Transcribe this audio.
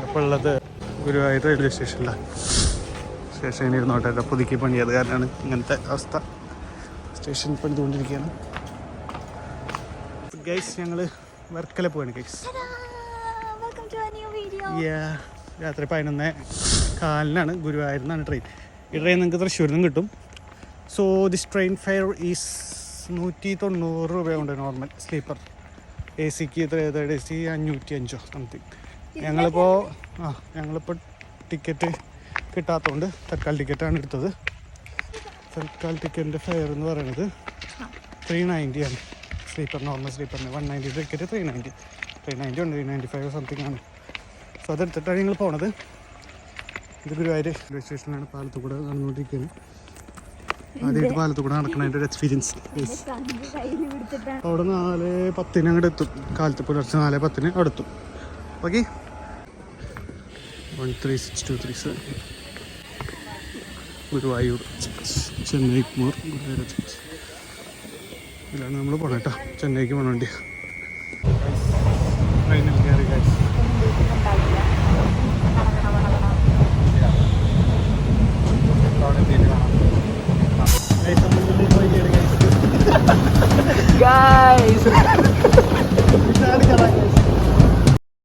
ഇപ്പോൾ ഉള്ളത് ഗുരുവായൂർ റെയിൽവേ സ്റ്റേഷനിലാണ്. സ്റ്റേഷനിൽ ഇരുന്നോട്ടെ, പുതുക്കി പണിയത് കാരണമാണ് ഇങ്ങനത്തെ അവസ്ഥ. സ്റ്റേഷൻ പണിതുകൊണ്ടിരിക്കുകയാണ്. ഗൈസ് ഞങ്ങൾ വർക്കല പോവാണ് ഗൈസ്. രാത്രി 11:15 ഗുരുവായൂരിൽ നിന്നാണ് ട്രെയിൻ. ഈ ട്രെയിൻ നിങ്ങൾക്ക് തൃശ്ശൂരിൽ നിന്നും കിട്ടും. So this train fare is 190 രൂപയുണ്ട് നോർമൽ സ്ലീപ്പർ. എ സിക്ക് തേർഡ് AC 505 സംതിങ്. ഞങ്ങളിപ്പോൾ ടിക്കറ്റ് കിട്ടാത്തതുകൊണ്ട് തൽക്കാൽ ടിക്കറ്റാണ് എടുത്തത്. തൽക്കാൽ ടിക്കറ്റിൻ്റെ ഫെയർ എന്ന് പറയുന്നത് 390 ആണ്. സ്ലീപ്പർ നോർമൽ സ്ലീപ്പറിന് 190 ടിക്കറ്റ് 390 ഉണ്ട്, 395 സംതിങ് ആണ്. സോ അതെടുത്തിട്ടാണ് ഞങ്ങൾ പോണത്. ഇത് ഗുരുവായൂർ റെയിൽവേ സ്റ്റേഷനിലാണ്. പാലത്തുകൂടെ നടന്നുകൊണ്ടിരിക്കുകയാണ്. ആദ്യമായിട്ട് പാലത്തുകൂടെ നടക്കുന്നതിൻ്റെ ഒരു എക്സ്പീരിയൻസ്. അവിടെ 4:10 അങ്ങോട്ട് എത്തും. കാലത്ത് പുലർച്ചെ 4:10 അവിടെ എത്തും. ഓക്കെ 13623 ഗുരുവായൂർ ചെന്നൈ മോർ ഗുരുവായൂർ ഇതിലാണ് നമ്മൾ പോകണം കേട്ടോ. ചെന്നൈക്ക് പോകണ വണ്ടി. ട്രെയിനിൽ കയറി ഗൈസ്. ഗൈസ്